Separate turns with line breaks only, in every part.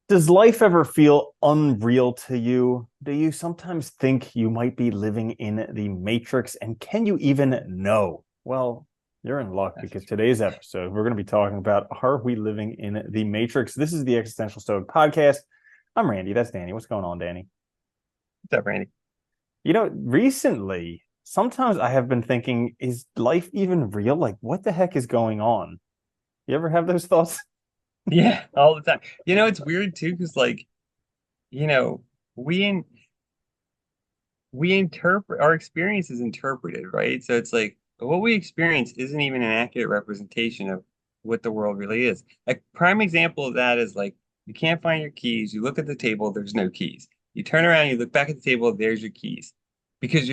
Does life ever feel unreal to you? Do you sometimes think you might be living in the Matrix? And can you even know? Well, you're in luck
That's
because
just
today's episode, we're going to be talking about, are we living in the Matrix? This is the Existential Stoic podcast. I'm Randy. That's Danny. What's going on, Danny?
what's up, Randy.
Recently, sometimes I have been thinking, is life even real? Like, what the heck is going on? You ever have those thoughts?
Yeah, all the time. It's weird too, because you know, we in we interpret our experience is interpreted, right? So it's like what we experience isn't even an accurate representation of what the world really is. A prime example of that is like you can't find your keys, you look at the table, there's no keys. You turn around, you look back at the table, there's your keys. Because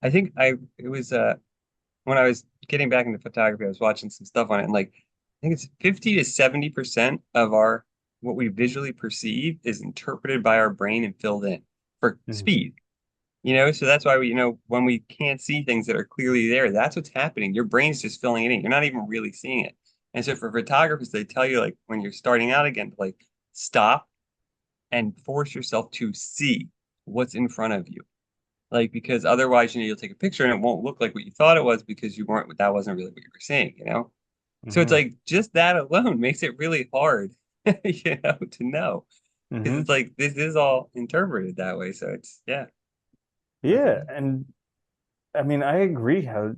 I think I it was when I was getting back into photography, I was watching some stuff on it, and like I think it's 50 to 70% of our what we visually perceive is interpreted by our brain and filled in for
Mhm.
speed. So that's why when we can't see things that are clearly there, that's what's happening. Your brain's just filling it in. You're not even really seeing it. And so for photographers, they tell you like when you're starting out again, to like stop and force yourself to see what's in front of you. Like because otherwise, you'll take a picture and it won't look like what you thought it was because that wasn't really what you were seeing. So it's
Mhm.
like just that alone makes it really hard, to know. Because it's
Mhm.
like this is all interpreted that way. So it's yeah, that's
Yeah,
it.
and I mean, I agree how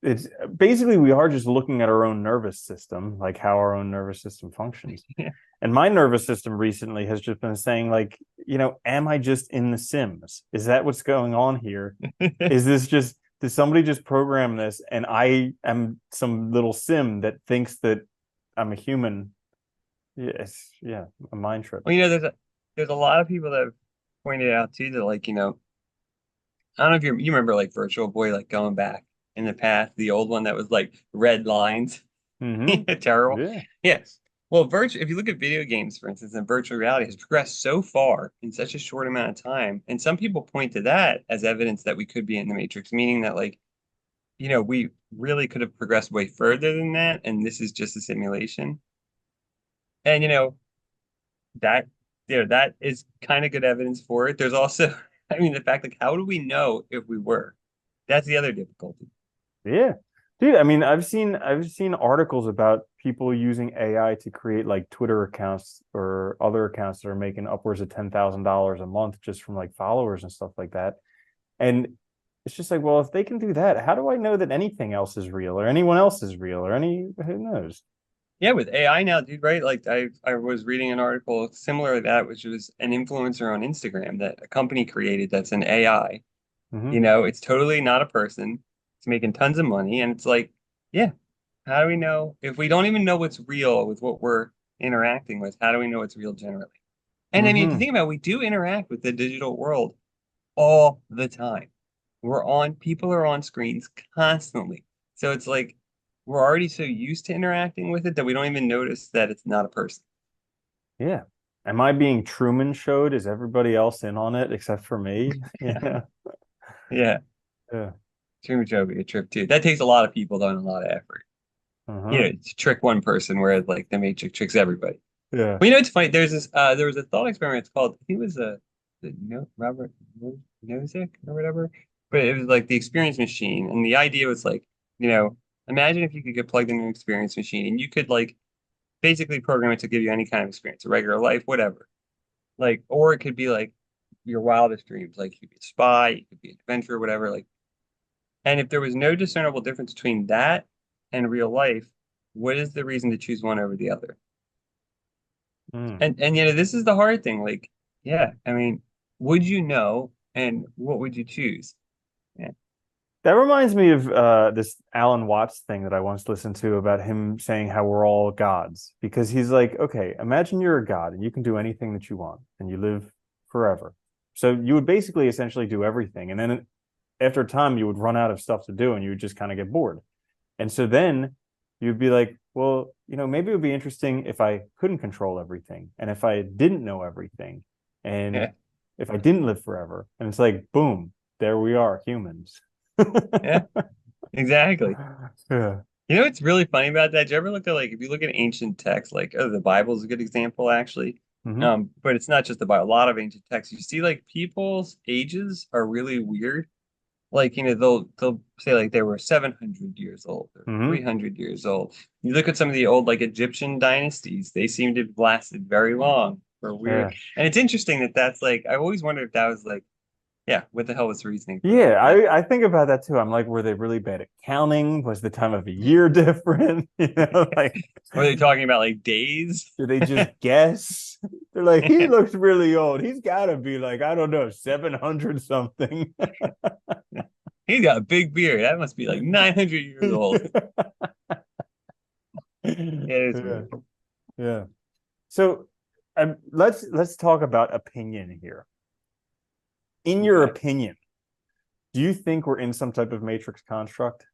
it's basically we are just looking at our own nervous system, like how our own nervous system functions.
Yeah.
And my nervous system recently has just been saying, like, am I just in The Sims? Is that what's going on here? Is this just, did somebody just program this and I am some little sim that thinks that I'm a human? Yes, yeah, a mind trip.
Well, there's a lot of people that have pointed out too that like, I don't know if you remember like Virtual Boy, like going back in the past, the old one that was like red lines.
Mm-hmm.
Terrible.
Yeah.
Yes. Well, if you look at video games, for instance, and virtual reality has progressed so far in such a short amount of time. And some people point to that as evidence that we could be in the Matrix, meaning that like, we really could have progressed way further than that, and this is just a simulation. And that that is kind of good evidence for it. There's also, I mean, the fact like how do we know if we were? That's the other difficulty.
Yeah. Dude, I mean, I've seen articles about people using AI to create like Twitter accounts or other accounts that are making upwards of $10,000 a month just from like followers and stuff like that. And it's just like, well, if they can do that, how do I know that anything else is real or anyone else is real or who knows?
Yeah, with AI now, dude, right? Like I was reading an article similar to that, which was an influencer on Instagram that a company created that's an AI.
Hmm.
It's totally not a person. It's making tons of money. And it's like, yeah, how do we know if we don't even know what's real with what we're interacting with? How do we know it's real generally? And I mean, if you
Hmm.
think about it, we do interact with the digital world all the time. People are on screens constantly. So it's like we're already so used to interacting with it that we don't even notice that it's not a person.
Yeah. Am I being Truman showed? Is everybody else in on it except for me? Yeah.
Yeah.
Yeah.
Too much would be a trip too. That takes a lot of people though and a lot of effort.
Uh-huh.
To trick one person where like the Matrix tricks everybody.
Yeah.
Well, it's funny. There was a thought experiment. It's called, I think it was no, Robert Nozick or whatever, but it was like the experience machine. And the idea was like, you know, imagine if you could get plugged into an experience machine and you could like basically program it to give you any kind of experience, a regular life, whatever. Like, or it could be like your wildest dreams. Like you could be a spy, you could be an adventurer, whatever. Like, and if there was no discernible difference between that and real life, what is the reason to choose one over the other?
Mm.
And this is the hard thing. Like, yeah, I mean, would you know, and what would you choose? Yeah,
That reminds me of this Alan Watts thing that I once listened to about him saying how we're all gods. Because he's like, okay, imagine you're a god and you can do anything that you want and you live forever. So you would basically essentially do everything. And then after a time, you would run out of stuff to do and you would just kind of get bored. And so then you'd be like, well, maybe it would be interesting if I couldn't control everything and if I didn't know everything and
yeah,
if I didn't live forever. And it's like, boom, there we are, humans.
yeah, exactly.
Yeah.
You know what's really funny about that? Did you ever look at like if you look at ancient texts, like the Bible is a good example actually.
Hmm.
But it's not just about a lot of ancient texts. You see, like people's ages are really weird. Like, they'll say like they were 700 years old or
Hmm.
300 years old. You look at some of the old like Egyptian dynasties, they seem to have lasted very long for weird.
Yeah.
And it's interesting that that's like I always wondered if that was like, yeah, what the hell was the reasoning for
Yeah,
that? Like,
I think about that too. I'm like, were they really bad at counting? Was the time of the year different? Like,
were they talking about like days?
did they just guess? They're like, he looks really old. He's got to be like, I don't know, 700 something.
He's got a big beard. That must be like 900 years old. Yeah, it is
Yeah,
weird.
yeah. So, let's talk about opinion here. In your
Okay.
opinion, do you think we're in some type of matrix construct?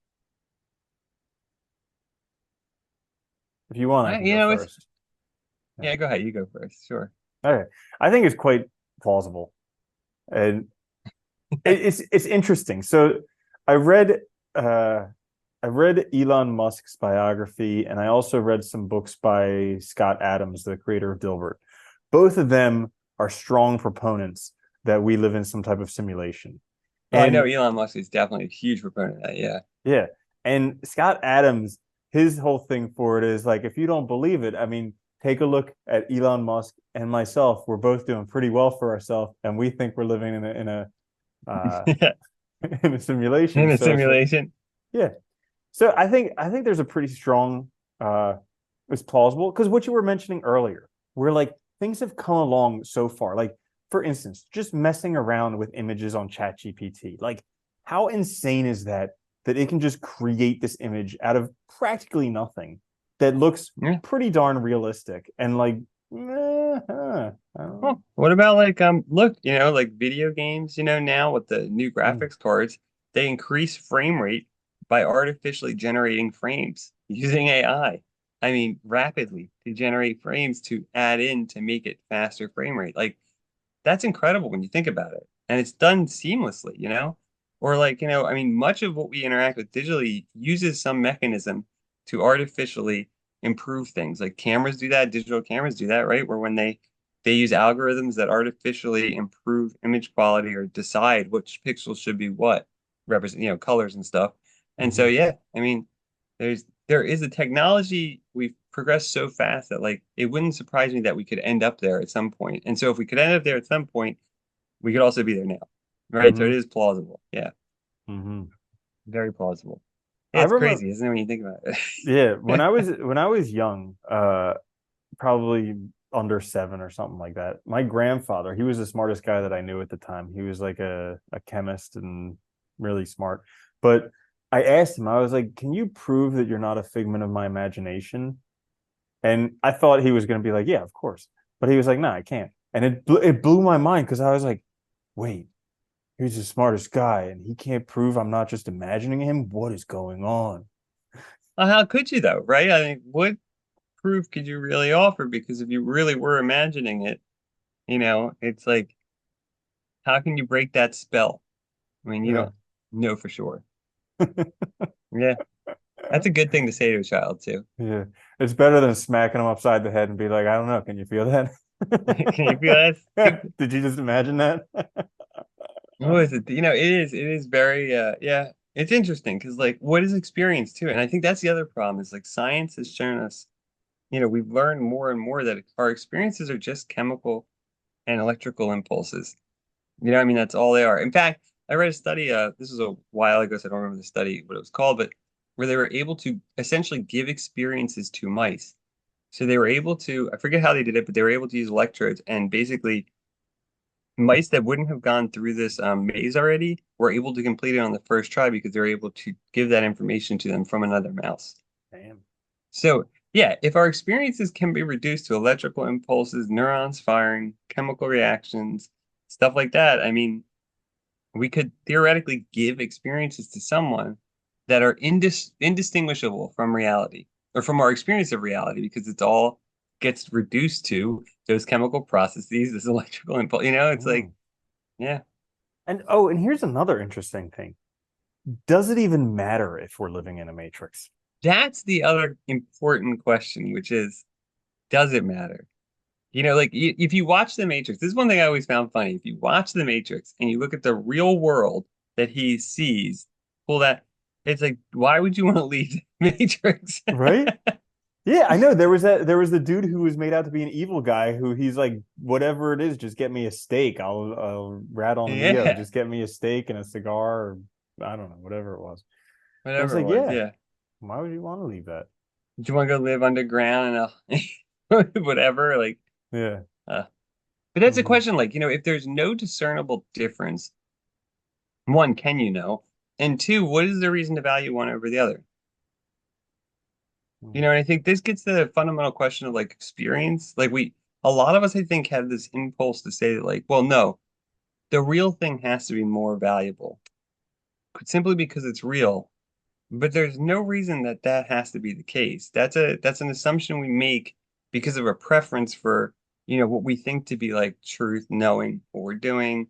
If you want, I can go
It's
first. Yeah.
yeah, go ahead. You go first. Sure.
Okay. I think it's quite plausible, and it's interesting. So, I read uh, I read Elon Musk's biography, and I also read some books by Scott Adams, the creator of Dilbert. Both of them are strong proponents that we live in some type of simulation.
Oh, I know
And
Elon Musk is definitely a huge proponent of that. Yeah.
yeah, and Scott Adams, his whole thing for it is like, if you don't believe it, I mean, take a look at Elon Musk and myself. We're both doing pretty well for ourselves, and we think we're living in a uh, in a simulation.
In a
So it's like,
simulation.
yeah. So I think there's a pretty strong it's plausible because what you were mentioning earlier, where like things have come along so far. Like for instance, just messing around with images on ChatGPT. Like how insane is that that it can just create this image out of practically nothing that looks
Yeah.
pretty darn realistic and like I
Well,
don't
what about like look, like video games, now with the new
know.
graphics cards, they increase frame rate by artificially generating frames using AI. I mean, rapidly to generate frames to add in to make it faster frame rate. Like that's incredible when you think about it. And it's done seamlessly, Or like, I mean, much of what we interact with digitally uses some mechanism to artificially improve things. Like cameras do that, digital cameras do that, right? Where when they use algorithms that artificially improve image quality or decide which pixels should be what, represent, colors and stuff. And so
Mhm.
yeah, I mean, there is a technology we've progressed so fast that like it wouldn't surprise me that we could end up there at some point. And so if we could end up there at some point, we could also be there now. Right? So it
Mhm.
is plausible. Yeah,
Mhm.
very plausible. Yeah,
I
it's
remember
crazy, isn't it, when you think about
yeah, when
it?
I was young, probably under 7 or something like that. My grandfather, he was the smartest guy that I knew at the time. He was like a chemist and really smart. But I asked him, I was like, "Can you prove that you're not a figment of my imagination?" And I thought he was going to be like, "Yeah, of course." But he was like, "No, I can't." And it blew my mind because I was like, "Wait, he's the smartest guy and he can't prove I'm not just imagining him? What is going on?"
Well, how could you though, right? I mean, what proof could you really offer? Because if you really were imagining it, it's like, how can you break that spell? I mean, you
Yeah.
don't know for sure. Yeah, that's a good thing to say to a child too.
Yeah. It's better than smacking him upside the head and be like, I don't know, can you feel that?
Can you feel that? Stupid?
Did you just imagine that?
What is it? It is very yeah, it's interesting because like what is experience too? And I think that's the other problem is like science has shown us, we've learned more and more that our experiences are just chemical and electrical impulses. I mean that's all they are. In fact, I read a study, this was a while ago, so I don't remember the study, what it was called, but where they were able to essentially give experiences to mice. So they were able to, I forget how they did it, but they were able to use electrodes and basically mice that wouldn't have gone through this maze already were able to complete it on the first try because they're able to give that information to them from another mouse.
Damn.
So, yeah, if our experiences can be reduced to electrical impulses, neurons firing, chemical reactions, stuff like that, I mean, we could theoretically give experiences to someone that are indistinguishable from reality or from our experience of reality because it's all gets reduced to those chemical processes, this electrical impulse. It's like,
Mm.
yeah.
And here's another interesting thing. Does it even matter if we're living in a matrix?
That's the other important question, which is, does it matter? like if you watch The Matrix, this is one thing I always found funny. If you watch The Matrix and you look at the real world that he sees, pull that, it's like, why would you want to leave The Matrix?
Right? Yeah, I know. There was the dude who was made out to be an evil guy who he's like, whatever it is, just get me a steak. I'll rat on Neo.
Yeah,
Just get me a steak and a cigar, or I don't know, whatever it was. And it's
whatever it
like,
was.
yeah,
Yeah.
why would you want to leave that?
Do you want to go live underground and whatever? Like,
Yeah.
uh, but that's a
Hmm.
question. Like, if there's no discernible difference, one, can you know? And two, what is the reason to value one over the other? And I think this gets to the fundamental question of like experience. Like a lot of us, I think, have this impulse to say that, like, well, no, the real thing has to be more valuable simply because it's real. But there's no reason that that has to be the case. That's an assumption we make because of a preference for, what we think to be like truth, knowing what we're doing,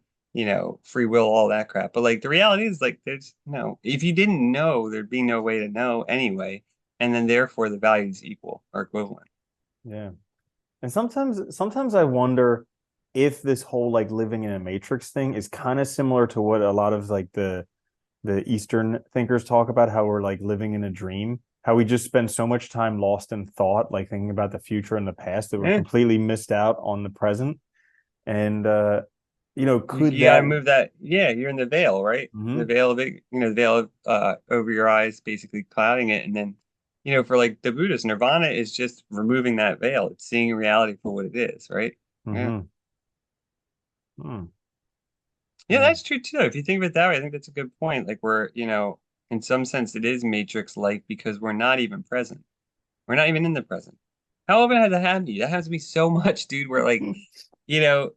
free will, all that crap. But like the reality is like there's no, if you didn't know, there'd be no way to know anyway. And then therefore the values equal or equivalent.
Yeah. And sometimes I wonder if this whole like living in a matrix thing is kind of similar to what a lot of like the Eastern thinkers talk about, how we're like living in a dream, how we just spend so much time lost in thought, like thinking about the future and the past, that we're
Yeah.
completely missed out on the present. And could
You gotta
that
move that. Yeah, you're in the veil, right? The
Mhm.
veil of it, the veil of over your eyes, basically clouding it. And then, for like the Buddhist, nirvana is just removing that veil. It's seeing reality for what it is, right? Yeah.
Mhm. Hmm.
Yeah,
Yeah.
that's true too. If you think of it that way, I think that's a good point. Like we're, in some sense it is Matrix-like because we're not even present. We're not even in the present. How often has that happened to you? That has to be so much, dude, where like, you know,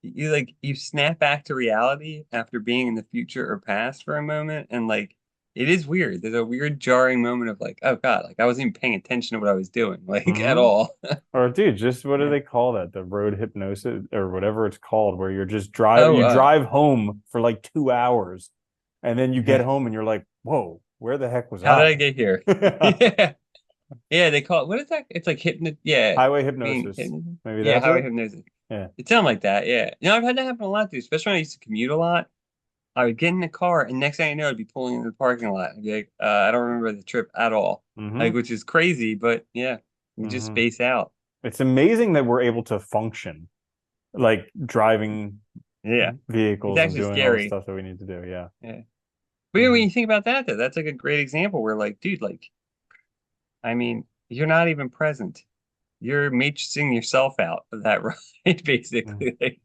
you snap back to reality after being in the future or past for a moment, and like it is weird. There's a weird jarring moment of like, oh God, like I wasn't even paying attention to what I was doing, like at
Hmm.
all.
Or dude, just what do
Yeah.
they call that? The road hypnosis or whatever it's called, where you're just
Oh,
you drive home for like 2 hours, and then you get
yeah.
home and you're like, whoa, where the heck was
How did I
I?
get here? Yeah. Yeah, they call it, what is that? It's like yeah,
Highway
being
hypnosis.
hypnotized.
Maybe
Yeah,
that's
highway
it.
hypnosis.
Yeah.
It sounds like that, yeah. I've had that happen a lot, dude, especially when I used to commute a lot. I would get in the car, and next thing I know, I'd be pulling into the parking lot. I'd be like, I don't remember the trip at all. Like,
Hmm.
which is crazy, but yeah, you just
Hmm.
space out.
It's amazing that we're able to function like driving
Yeah, it's
vehicles and
actually
doing all the
scary.
stuff that we need to do. Yeah.
Yeah. But yeah, when
Hmm.
you think about that, though, that's like a great example where, like, dude, like, I mean, you're not even present. You're matrixing yourself out of that ride, basically. Like,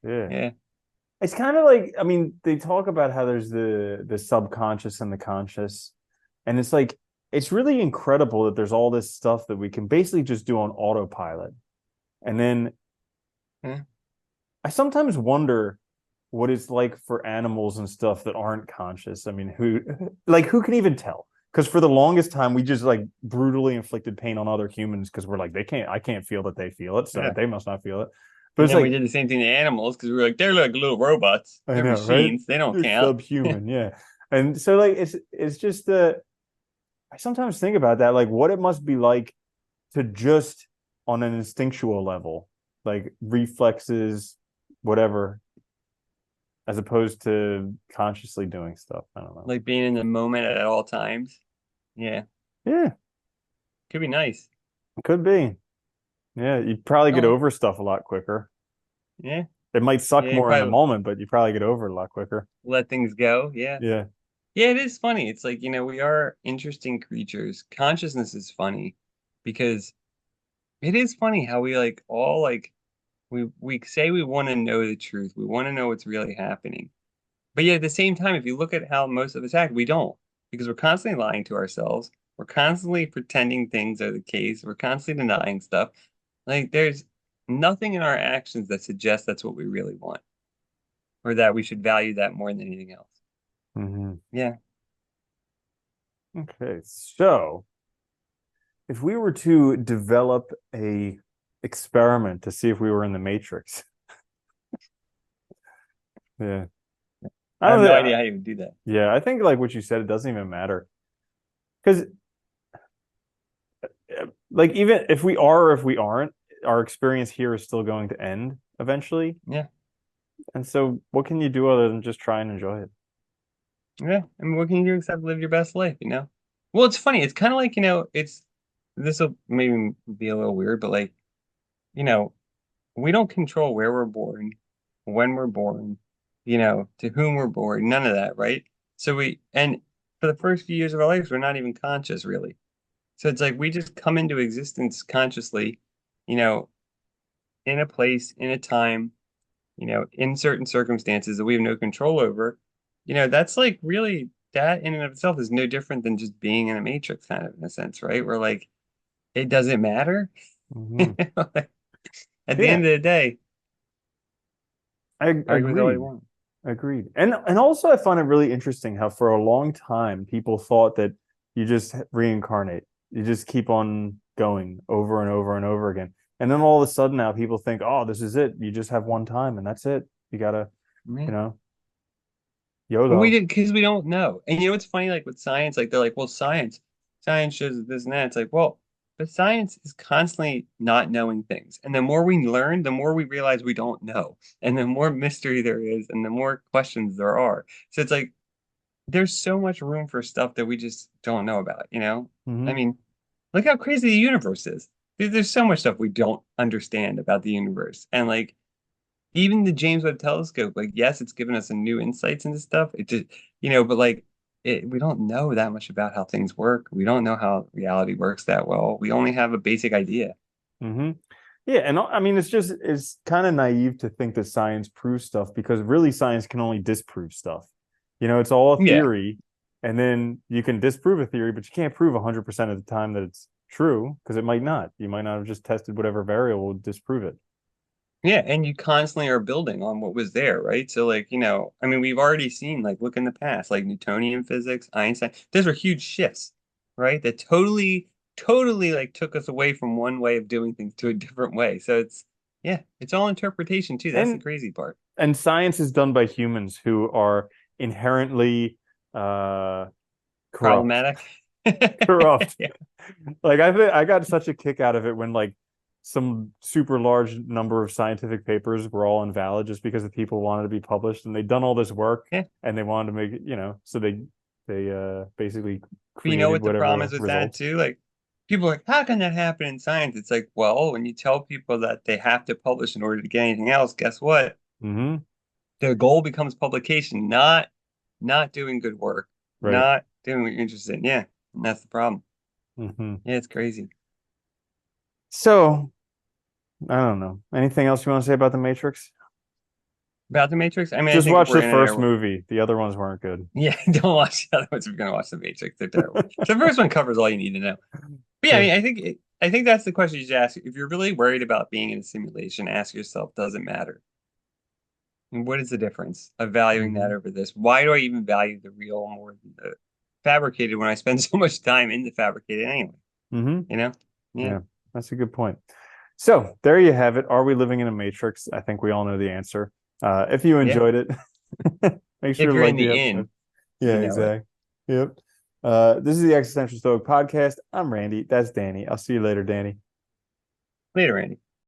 Yeah.
yeah.
It's kind of like, I mean, they talk about how there's the subconscious and the conscious, and it's like it's really incredible that there's all this stuff that we can basically just do on autopilot. And then
Yeah.
I sometimes wonder what it's like for animals and stuff that aren't conscious. I mean, who can even tell? Because for the longest time, we just like brutally inflicted pain on other humans because we're like, I can't feel that they feel it, so
Yeah.
they must not feel it. But
And
it's
then we
like,
did the same thing to animals because we were like, they're like little robots.
I
They're
know, right?
machines. They don't
They're
count.
subhuman, yeah. And so like it's just I sometimes think about that, like what it must be like to just on an instinctual level, like reflexes, whatever, as opposed to consciously doing stuff. I don't know.
Like being in the moment at all times. Yeah.
Yeah,
Could be nice.
it could be. Yeah, you'd probably get
Oh,
over stuff a lot quicker.
yeah.
It might suck
Yeah. You
more in the
probably
moment, but you probably get over it a lot quicker.
let things go. Yeah.
Yeah.
Yeah, it is funny. It's like, we are interesting creatures. Consciousness is funny because it is funny how we like all like we say we want to know the truth. We want to know what's really happening. But yet at the same time, if you look at how most of us act, we don't because we're constantly lying to ourselves. We're constantly pretending things are the case. We're constantly denying stuff. Like there's nothing in our actions that suggests that's what we really want or that we should value that more than anything else.
Hmm.
Yeah.
Okay, so if we were to develop a experiment to see if we were in the Matrix, yeah, I
I have
don't.
no idea how you would do that.
Yeah, I think like what you said, it doesn't even matter because, like, even if we are or if we aren't, our experience here is still going to end eventually.
Yeah.
And so what can you do other than just try and enjoy it?
Yeah. I mean, what can you do except live your best life, you know? Well, it's funny. It's kind of like, this will maybe be a little weird, but like, you know, we don't control where we're born, when we're born, to whom we're born, none of that, right? And for the first few years of our lives, we're not even conscious, really. So it's like we just come into existence consciously, you know, in a place, in a time, in certain circumstances that we have no control over. That's like really, that in and of itself is no different than just being in a matrix, kind of, in a sense, right? Where like it doesn't matter.
Hmm.
At the
Yeah,
end of the day,
I
argue with all you
agreed.
want.
Agreed. And also I find it really interesting how for a long time people thought that you just reincarnate. You just keep on going over and over and over again. And then all of a sudden now people think, "Oh, this is it. You just have one time and that's it. You gotta,
Yeah.
you know,
Well, we
YOLO."
did because we don't know. And you know what's funny? Like with science, like they're like, well, science shows this and that. It's like, well, but science is constantly not knowing things. And the more we learn, the more we realize we don't know. And the more mystery there is, and the more questions there are. So it's like there's so much room for stuff that we just don't know about, you know? I
Hmm.
mean, look how crazy the universe is. There's so much stuff we don't understand about the universe. And like even the James Webb Telescope, like, yes, it's given us some new insights into stuff. It just, but like, we don't know that much about how things work. We don't know how reality works that well. We only have a basic idea.
Hmm. Yeah, and I mean it's kind of naive to think that science proves stuff because really science can only disprove stuff. It's all a
Yeah.
theory, and then you can disprove a theory, but you can't prove 100% of the time that it's true because it might not. You might not have just tested whatever variable would disprove it.
Yeah. And you constantly are building on what was there, right? So, like, I mean, we've already seen, like, look in the past, like Newtonian physics, Einstein, those were huge shifts, right? That totally, totally, like, took us away from one way of doing things to a different way. So yeah, it's all interpretation, too. That's the
And
crazy part.
and science is done by humans who are inherently uh corrupt.
Problematic.
Corrupt.
Yeah.
Like I got such a kick out of it when like some super large number of scientific papers were all invalid just because the people wanted to be published and they'd done all this work
Yeah.
and they wanted to make it, so they basically
But you know
created
what the problem
whatever
is with that
results.
too? Like people are like, how can that happen in science? It's like, well, when you tell people that they have to publish in order to get anything else, guess what?
Hmm.
Their goal becomes publication, not doing good work,
Right.
not doing what you're interested in. Yeah. And that's the problem.
Hmm.
Yeah, it's crazy.
So I don't know. Anything else you want to say about the Matrix?
About the Matrix, I mean, I
Just
think if
watch
we're
the
in it,
first movie. The other ones weren't good.
yeah, don't watch the other ones if you're gonna watch the Matrix. They're terrible. So the first one covers all you need to know. But yeah, I
Yeah.
mean, I think that's the question you should ask. If you're really worried about being in a simulation, ask yourself, does it matter? And what is the difference of valuing that
Hmm.
over this? Why do I even value the real more than the fabricated when I spend so much time in the fabricated anyway?
Hmm.
You know? Yeah.
Yeah, that's a good point. So there you have it. Are we living in a matrix? I think we all know the answer. If you
Yeah.
enjoyed it, make sure
If
to
you're in
like the
the
episode.
in,
Yeah,
you know it.
exactly. Yep. This is the Existential Stoic podcast. I'm Randy. That's Danny. I'll see you later, Danny.
Later, Andy.